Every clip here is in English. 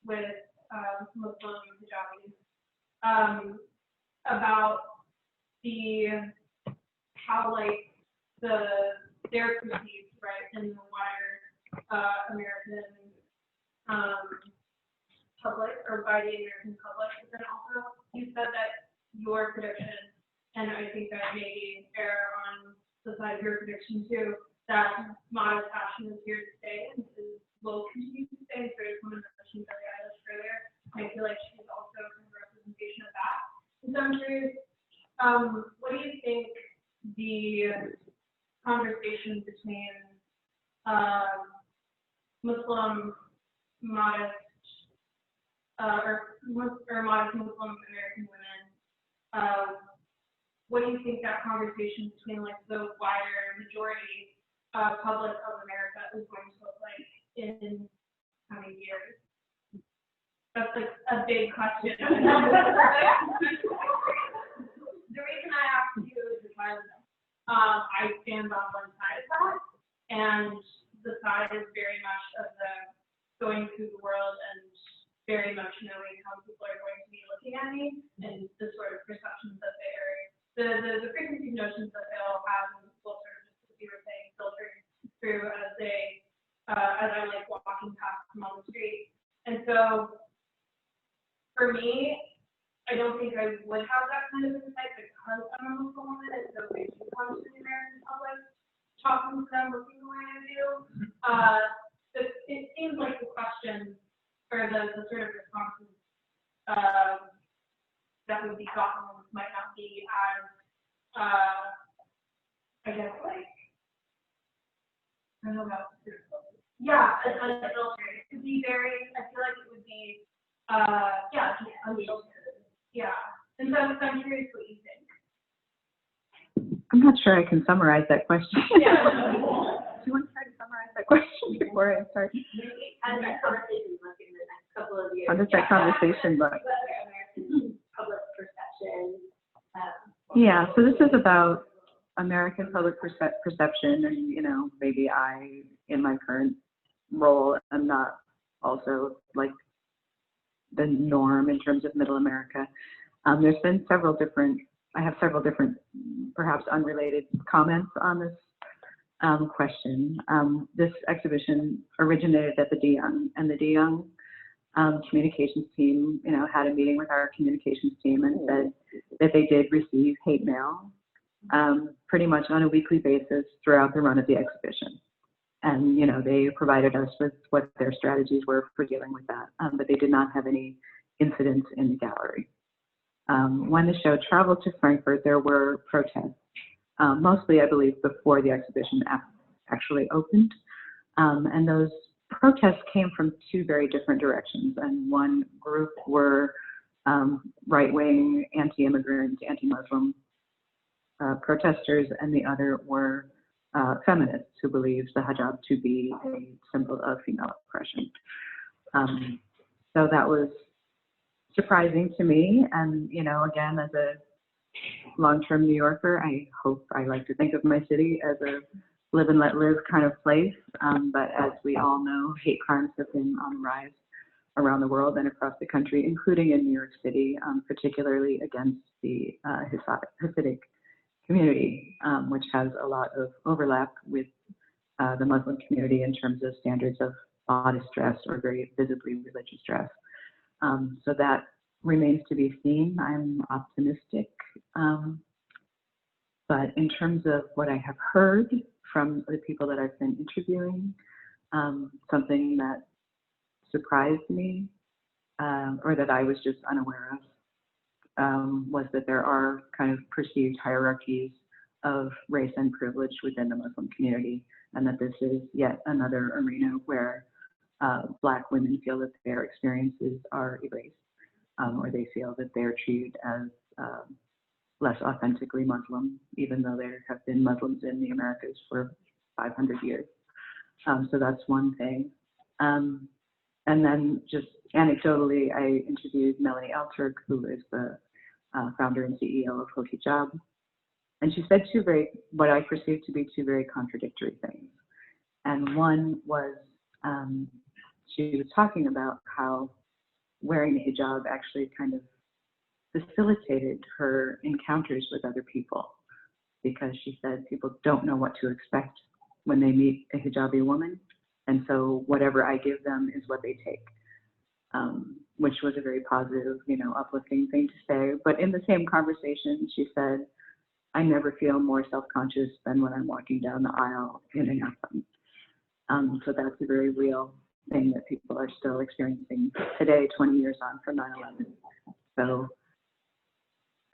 with Muslim hijabis about how like they're perceived, right, in the wider American public, or by the American public. But then also you said that your prediction, and I think that maybe err on the side of your prediction too, that modest fashion is here to stay and will continue to stay. So there's one of the questions that I asked earlier, and I feel like she's also kind of a representation of that. And so I'm curious, what do you think the conversation between Muslim modest or modest Muslim American women, what do you think that conversation between like the wider majority public of America is going to look like in how many years? That's like a big question. The reason I asked you is because I stand on one side of that, and the side is very much of the going through the world and very much knowing how people are going to be looking at me and the sort of perceptions that they are, the preconceived notions that they all have, and will sort of, just as you were saying, filtering through as I'm like walking past them on the street. And so for me, I don't think I would have that kind of insight because I'm a Muslim woman, and so when you come to the American public, talking to them, looking the way I do, it seems like the question, or the sort of responses that would be gotten might not be as, I guess, like, I don't know about, yeah, unfiltered. It could be very, I feel like it would be, yeah, just unfiltered. Yeah, and so I'm curious what you think. I'm not sure I can summarize that question. Yeah. Do you want to try to summarize that question before I start? How does that conversation look in the next couple of years? How does that conversation look? American public perception. Yeah, so this is about American public perception, and maybe I, in my current role, am not also like the norm in terms of Middle America. There's been I have several different, perhaps unrelated comments on this question. This exhibition originated at the DeYoung, and the DeYoung communications team, had a meeting with our communications team and said that they did receive hate mail pretty much on a weekly basis throughout the run of the exhibition. And, they provided us with what their strategies were for dealing with that, but they did not have any incidents in the gallery. When the show traveled to Frankfurt, there were protests, mostly, I believe, before the exhibition actually opened. And those protests came from two very different directions. And one group were right-wing, anti-immigrant, anti-Muslim protesters, and the other were feminists who believed the hijab to be a symbol of female oppression. So that was surprising to me. And, again, as a long-term New Yorker, I like to think of my city as a live and let live kind of place. But as we all know, hate crimes have been on the rise around the world and across the country, including in New York City, particularly against the Hasidic community, which has a lot of overlap with the Muslim community in terms of standards of modest dress or very visibly religious dress. So that remains to be seen. I'm optimistic. But in terms of what I have heard from the people that I've been interviewing, something that surprised me, or that I was just unaware of, was that there are kind of perceived hierarchies of race and privilege within the Muslim community, and that this is yet another arena where Black women feel that their experiences are erased, or they feel that they're treated as less authentically Muslim, even though there have been Muslims in the Americas for 500 years. So that's one thing. And then just anecdotally, I interviewed Melanie Alturk, who is the founder and CEO of Hoki Hijab. And she said what I perceived to be two very contradictory things. And one was she was talking about how wearing a hijab actually kind of facilitated her encounters with other people, because she said people don't know what to expect when they meet a hijabi woman, and so whatever I give them is what they take, which was a very positive, uplifting thing to say. But in the same conversation, she said, I never feel more self-conscious than when I'm walking down the aisle in an outfit. So that's a very real thing that people are still experiencing today, 20 years on from 9/11. So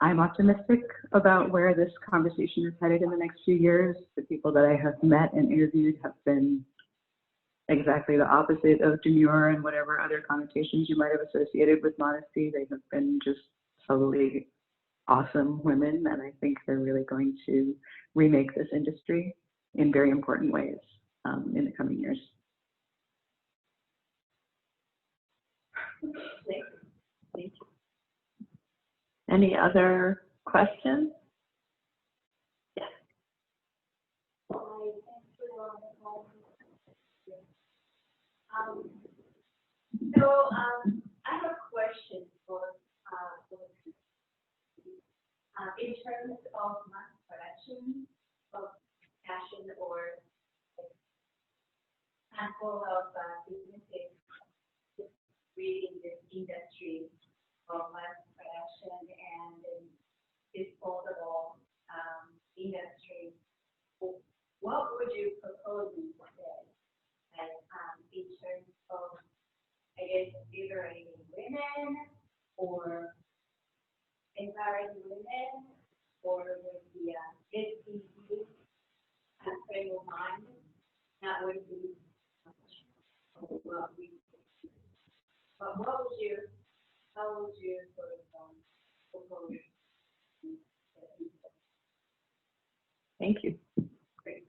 I'm optimistic about where this conversation is headed in the next few years. The people that I have met and interviewed have been exactly the opposite of demure and whatever other connotations you might have associated with modesty. They have been just totally awesome women, and I think they're really going to remake this industry in very important ways in the coming years. Thank you. Any other questions? Yes. I have a question for in terms of mass production of fashion, or handful of businesses creating this industry of mass production and disposable industry, what would you propose instead? Like in terms of, I guess, liberating women, or empowering women, or with the SDG and frame of mind, that would be what we. But what would you? How would you sort of propose? Thank you. Great.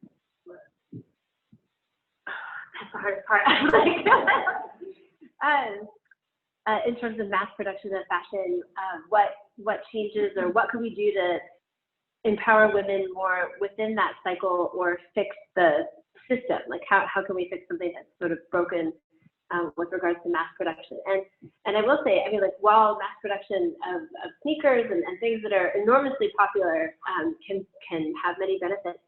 That's the hardest part. In terms of mass production of fashion, what changes, or what could we do to empower women more within that cycle, or fix the system? Like how can we fix something that's sort of broken with regards to mass production? And I will say, I mean, like, while mass production of sneakers and things that are enormously popular can have many benefits.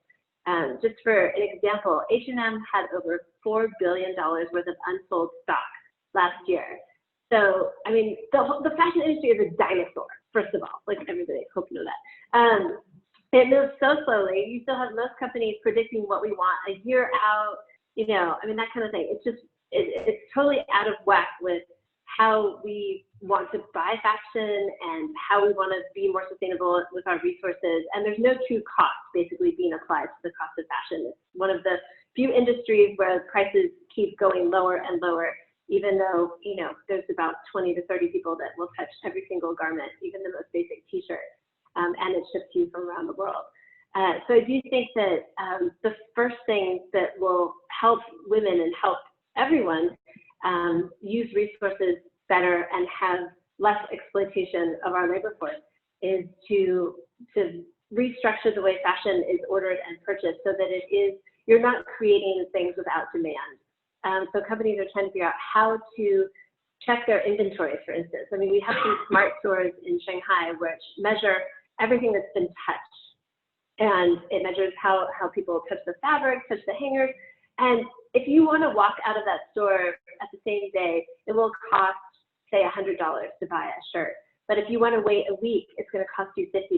Just for an example, H&M had over $4 billion worth of unsold stock last year. So, I mean, the fashion industry is a dinosaur, first of all, like everybody, I hope you know that. It moves so slowly. You still have most companies predicting what we want a year out, I mean, that kind of thing. It's just, it's totally out of whack with how we want to buy fashion and how we want to be more sustainable with our resources. And there's no true cost basically being applied to the cost of fashion. It's one of the few industries where prices keep going lower and lower, even though, there's about 20 to 30 people that will touch every single garment, even the most basic t-shirt, and it's shipped to you from around the world. So I do think that the first thing that will help women and help everyone use resources better and have less exploitation of our labor force is to restructure the way fashion is ordered and purchased, so that you're not creating things without demand. So companies are trying to figure out how to check their inventories, for instance. I mean, we have some smart stores in Shanghai which measure everything that's been touched. And it measures how people touch the fabric, touch the hangers. And if you want to walk out of that store at the same day, it will cost, say, $100 to buy a shirt. But if you want to wait a week, it's going to cost you $50.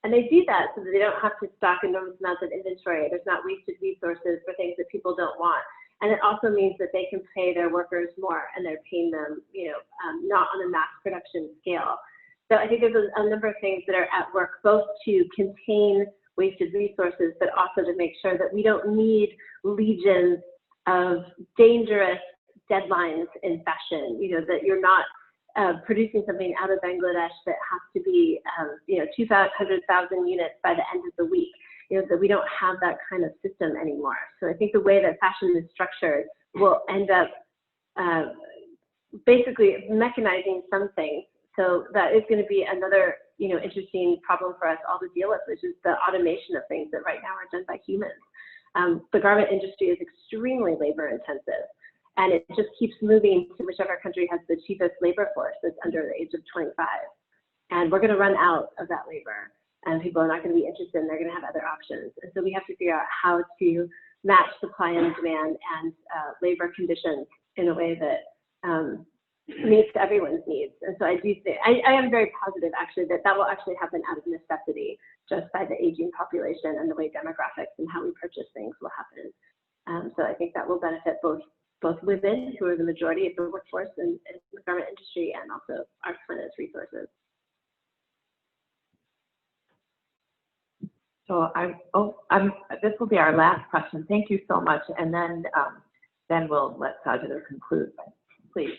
And they do that so that they don't have to stock enormous amounts of inventory. There's not wasted resources for things that people don't want. And it also means that they can pay their workers more, and they're paying them, not on a mass production scale. So I think there's a number of things that are at work, both to contain wasted resources, but also to make sure that we don't need legions of dangerous deadlines in fashion, that you're not producing something out of Bangladesh that has to be, 200,000 units by the end of the week. That we don't have that kind of system anymore. So I think the way that fashion is structured will end up basically mechanizing some things. So that is going to be another, interesting problem for us all to deal with, which is the automation of things that right now are done by humans. The garment industry is extremely labor intensive. And it just keeps moving to whichever country has the cheapest labor force that's under the age of 25. And we're going to run out of that labor, and people are not going to be interested, and they're going to have other options. And so we have to figure out how to match supply and demand and labor conditions in a way that meets everyone's needs. And so I do think, I am very positive actually that will actually happen out of necessity, just by the aging population and the way demographics and how we purchase things will happen. So I think that will benefit both women, who are the majority of the workforce in the garment industry, and also our planet's resources. So this will be our last question. Thank you so much, and then we'll let Sajida conclude. Please.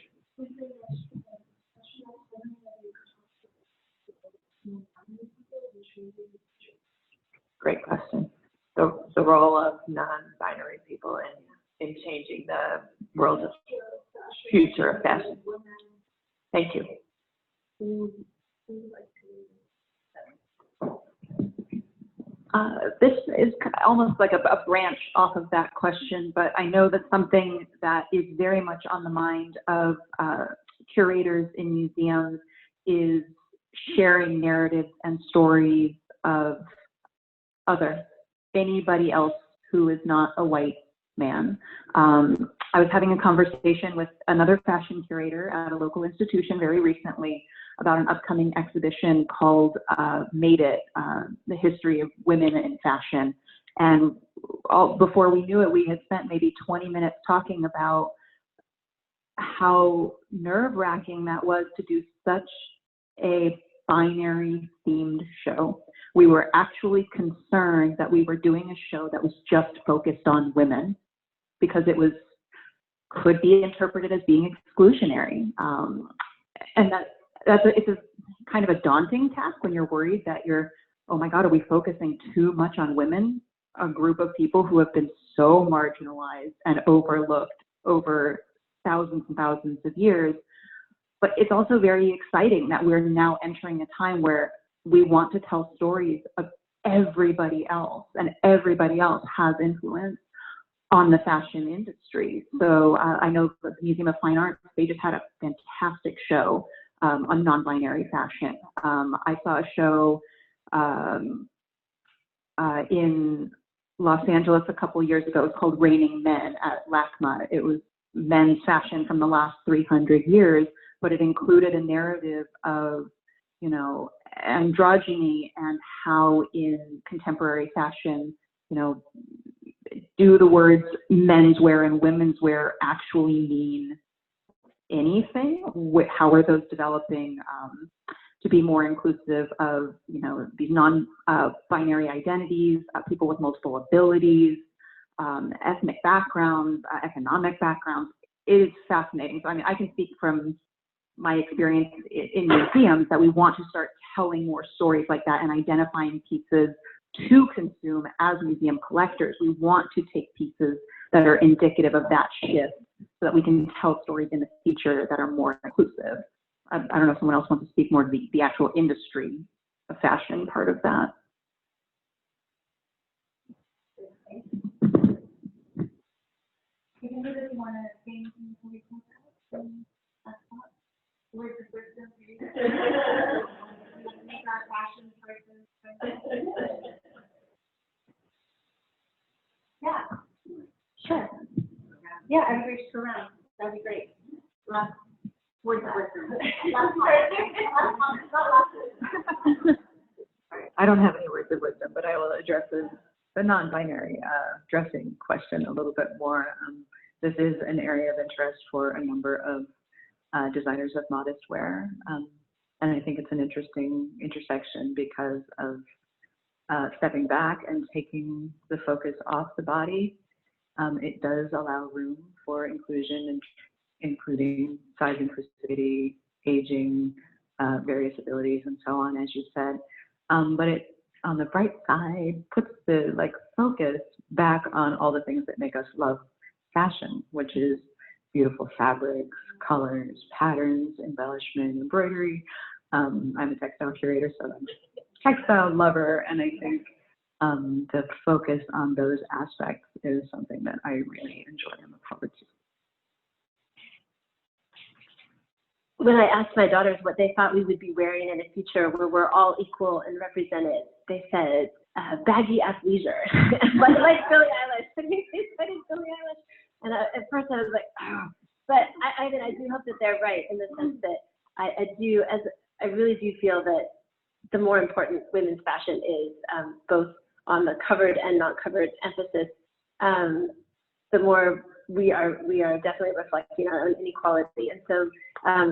Great question. The role of non-binary people in changing the world of future of fashion. Thank you. This is almost like a branch off of that question, but I know that something that is very much on the mind of curators in museums is sharing narratives and stories of anybody else who is not a white man. I was having a conversation with another fashion curator at a local institution very recently about an upcoming exhibition called Made It, the history of women in fashion. And before we knew it, we had spent maybe 20 minutes talking about how nerve-wracking that was to do such a binary themed show. We were actually concerned that we were doing a show that was just focused on women, because it could be interpreted as being exclusionary. And it's a kind of a daunting task when you're worried that oh my God, are we focusing too much on women, a group of people who have been so marginalized and overlooked over thousands and thousands of years. But it's also very exciting that we're now entering a time where we want to tell stories of everybody else, and everybody else has influence on the fashion industry. So I know the Museum of Fine Arts, they just had a fantastic show on non-binary fashion. I saw a show in Los Angeles a couple years ago. It was called Reigning Men at LACMA. It was men's fashion from the last 300 years, but it included a narrative of, androgyny and how in contemporary fashion, do the words menswear and women's wear actually mean anything? How are those developing to be more inclusive of, these non-binary identities, people with multiple abilities, ethnic backgrounds, economic backgrounds? It is fascinating. So, I can speak from my experience in museums that we want to start telling more stories like that and identifying pieces to consume as museum collectors. We want to take pieces that are indicative of that shift so that we can tell stories in the future that are more inclusive. I don't know if someone else wants to speak more to the actual industry of fashion part of that. Words of wisdom for you. Make our fashion choices. Yeah. Sure. Yeah, everybody just go around. That'd be great. Last words of wisdom. I don't have any words of wisdom, but I will address the non-binary dressing question a little bit more. This is an area of interest for a number of designers of modest wear. And I think it's an interesting intersection because of stepping back and taking the focus off the body. It does allow room for inclusion, including size inclusivity, aging, various abilities, and so on, as you said. But it, on the bright side, puts the focus back on all the things that make us love fashion, which is beautiful fabrics, colors, patterns, embellishment, embroidery. I'm a textile curator, so I'm a textile lover, and I think the focus on those aspects is something that I really enjoy and look forward to. when I asked my daughters what they thought we would be wearing in a future where we're all equal and represented, they said baggy athleisure, like Billie Eilish. They said Billie Eilish, and at first I was like, oh. But I mean, I do hope that they're right in the sense that I really do feel that the more important women's fashion is, both on the covered and not covered emphasis, the more we are definitely reflecting our own inequality. And so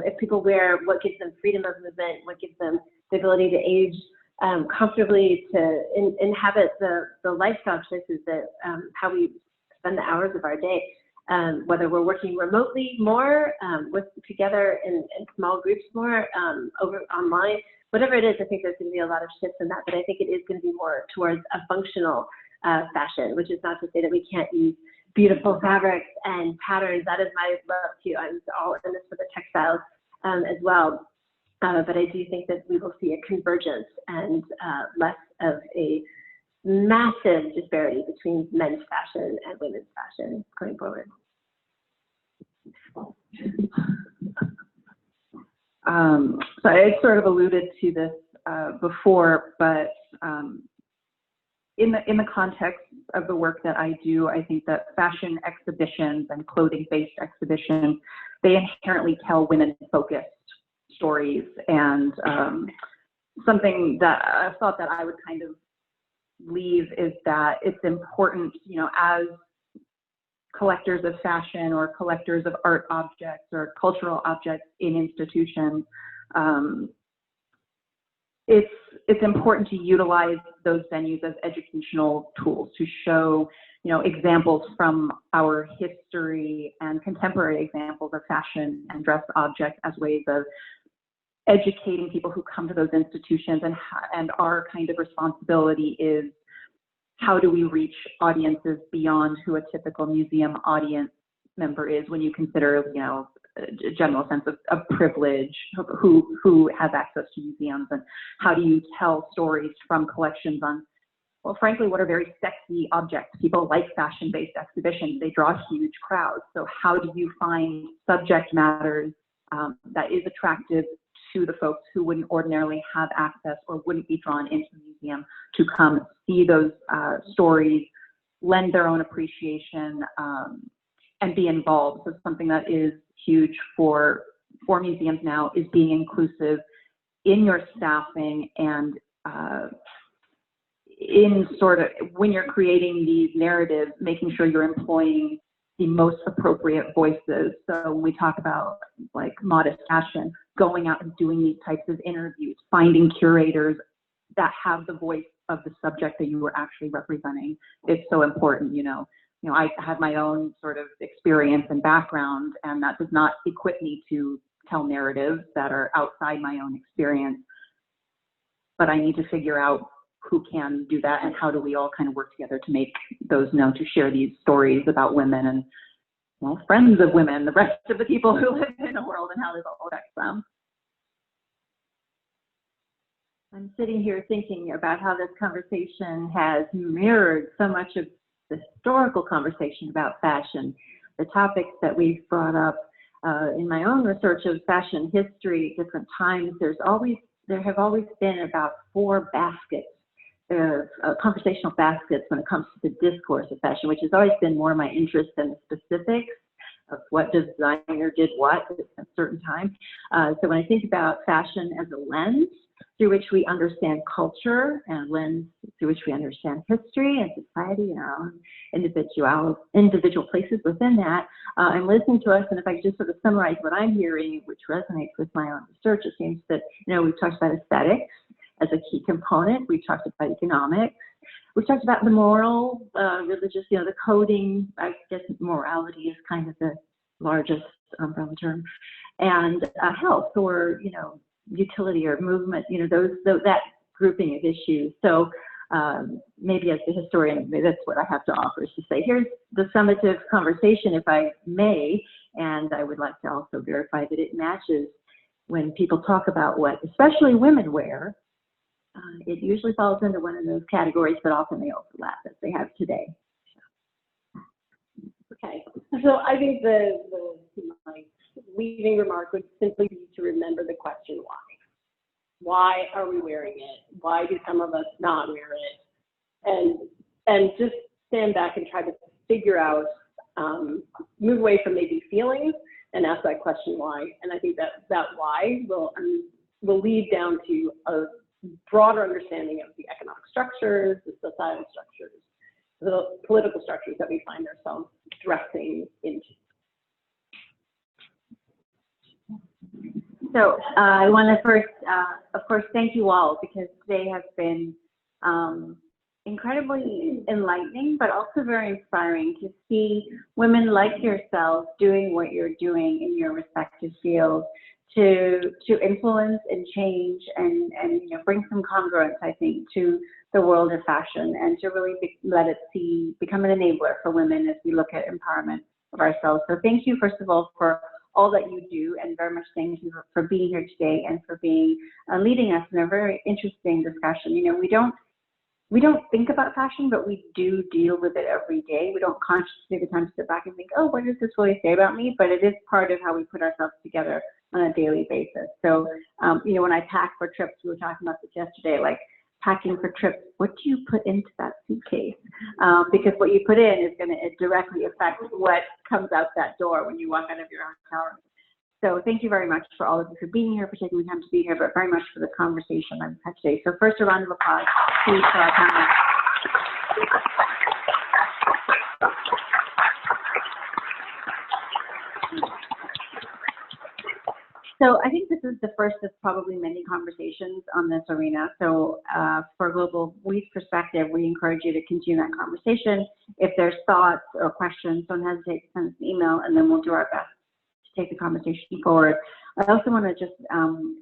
if people wear what gives them freedom of movement, what gives them the ability to age comfortably, to inhabit the lifestyle choices that how we spend the hours of our day, whether we're working remotely more, together in small groups more, over online, whatever it is, I think there's going to be a lot of shifts in that, but I think it is going to be more towards a functional fashion, which is not to say that we can't use beautiful fabrics and patterns. That is my love too. I'm all in this for the textiles as well. But I do think that we will see a convergence and less of a massive disparity between men's fashion and women's fashion going forward. So I sort of alluded to this before, but in the context of the work that I do, I think that fashion exhibitions and clothing-based exhibitions, they inherently tell women-focused stories, and something that I thought that I would kind of leave is that it's important, you know, as collectors of fashion or collectors of art objects or cultural objects in institutions, it's important to utilize those venues as educational tools to show, you know, examples from our history and contemporary examples of fashion and dress objects as ways of educating people who come to those institutions, and our kind of responsibility is how do we reach audiences beyond who a typical museum audience member is when you consider, you know, a general sense of privilege, who has access to museums, and how do you tell stories from collections on, well, frankly, what are very sexy objects. People like fashion-based exhibitions. They draw huge crowds. So how do you find subject matters that is attractive to the folks who wouldn't ordinarily have access or wouldn't be drawn into the museum to come see those stories, lend their own appreciation, and be involved. So something that is huge for museums now is being inclusive in your staffing and in sort of, when you're creating these narratives, making sure you're employing the most appropriate voices. So when we talk about like modest fashion, going out and doing these types of interviews, finding curators that have the voice of the subject that you were actually representing, it's so important. You know, I have my own sort of experience and background, and that does not equip me to tell narratives that are outside my own experience. But I need to figure out who can do that and how do we all kind of work together to make those known, to share these stories about women and, well, friends of women, the rest of the people who live in the world, and how this all affects them. I'm sitting here thinking about how this conversation has mirrored so much of the historical conversation about fashion, the topics that we've brought up in my own research of fashion history at different times. There have always been about 4 baskets, conversational baskets when it comes to the discourse of fashion, which has always been more my interest than the specifics of what designer did what at a certain time. So when I think about fashion as a lens through which we understand culture, and a lens through which we understand history and society and our own individual places within that, and listening to us, and if I could just sort of summarize what I'm hearing, which resonates with my own research, it seems that, you know, we've talked about aesthetics as a key component, we've talked about economics, we've talked about the moral, religious, you know, the coding. I guess morality is kind of the largest umbrella term, and health, or, you know, utility or movement, you know, that grouping of issues. So maybe as the historian, maybe that's what I have to offer, is to say, here's the summative conversation, if I may, and I would like to also verify that it matches when people talk about what especially women wear. It usually falls into one of those categories, but often they overlap as they have today. Okay, so I think my leading remark would simply be to remember the question why. Why are we wearing it? Why do some of us not wear it? And just stand back and try to figure out, move away from maybe feelings and ask that question why. And I think that why will lead down to a broader understanding of the economic structures, the societal structures, the political structures that we find ourselves dressing into. So I want to first, of course, thank you all, because today has been incredibly enlightening, but also very inspiring to see women like yourselves doing what you're doing in your respective fields to influence and change and bring some congruence, I think, to the world of fashion, and to really let it become an enabler for women as we look at empowerment of ourselves. So thank you, first of all, for all that you do, and very much thank you for being here today and for being leading us in a very interesting discussion. We don't think about fashion, but we do deal with it every day. We don't consciously take the time to sit back and think, oh, what does this really say about me? But it is part of how we put ourselves together on a daily basis. So, when I pack for trips, we were talking about this yesterday, like packing for trips, what do you put into that suitcase? Because what you put in is going to directly affect what comes out that door when you walk out of your hotel room. So thank you very much for all of you for being here, for taking the time to be here, but very much for the conversation I've had today. So first, a round of applause, please, for our panel. So I think this is the first of probably many conversations on this arena. So for GlobalWE's perspective, we encourage you to continue that conversation. If there's thoughts or questions, don't hesitate to send us an email, and then we'll do our best to take the conversation forward. I also want to just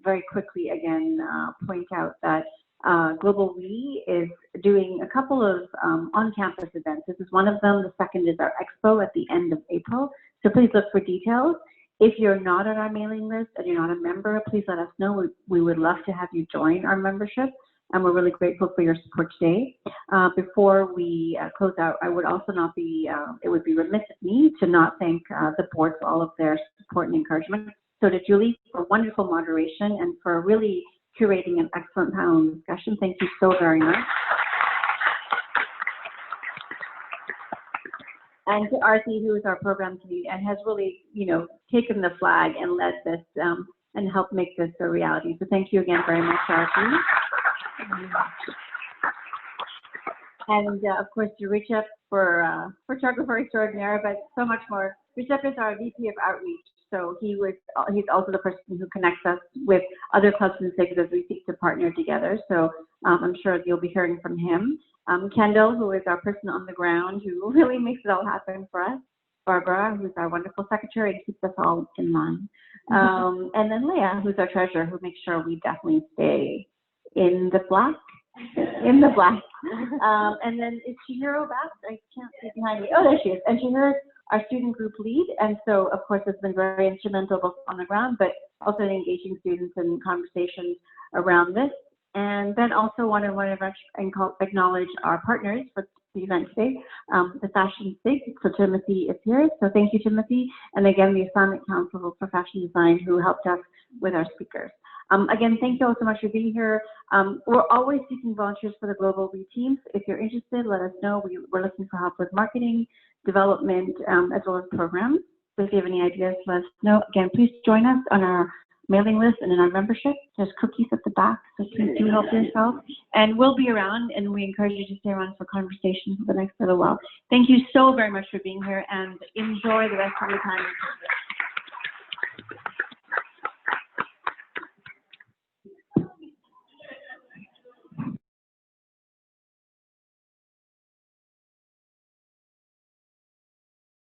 very quickly again point out that GlobalWE is doing a couple of on-campus events. This is one of them. The second is our expo at the end of April. So please look for details. If you're not on our mailing list and you're not a member, please let us know. We would love to have you join our membership, and we're really grateful for your support today. Before we close out, I would also not be, it would be remiss of me to not thank the board for all of their support and encouragement. So to Julie for wonderful moderation and for really curating an excellent panel discussion. Thank you so very much. And to Arti, who is our program lead and has really, taken the flag and led this and helped make this a reality. So thank you again very much, Arti. And of course, to Richard for photographer extraordinaire, but so much more. Richard is our VP of Outreach. So he's also the person who connects us with other clubs and SIGs as we seek to partner together. So I'm sure you'll be hearing from him. Kendall, who is our person on the ground, who really makes it all happen for us. Barbara, who's our wonderful secretary and keeps us all in line. And then Leah, who's our treasurer, who makes sure we definitely stay in the black. And then is Chihiro back? I can't see behind me. Oh, there she is. And Chihiro, our student group lead. And so, of course, has been very instrumental both on the ground, but also in engaging students in conversations around this. And then also want to acknowledge our partners for the event today, the Fashion SIG. So Timothy is here. So thank you, Timothy. And again, the Islamic Council for Fashion Design, who helped us with our speakers. Again, thank you all so much for being here. We're always seeking volunteers for the GlobalWE teams. If you're interested, let us know. We're looking for help with marketing, development, as well as programs. So if you have any ideas, let us know. Again, please join us on our mailing list and in our membership. There's cookies at the back, so please do help yourself. And we'll be around, and we encourage you to stay around for conversations for the next little while. Thank you so very much for being here, and enjoy the rest of your time.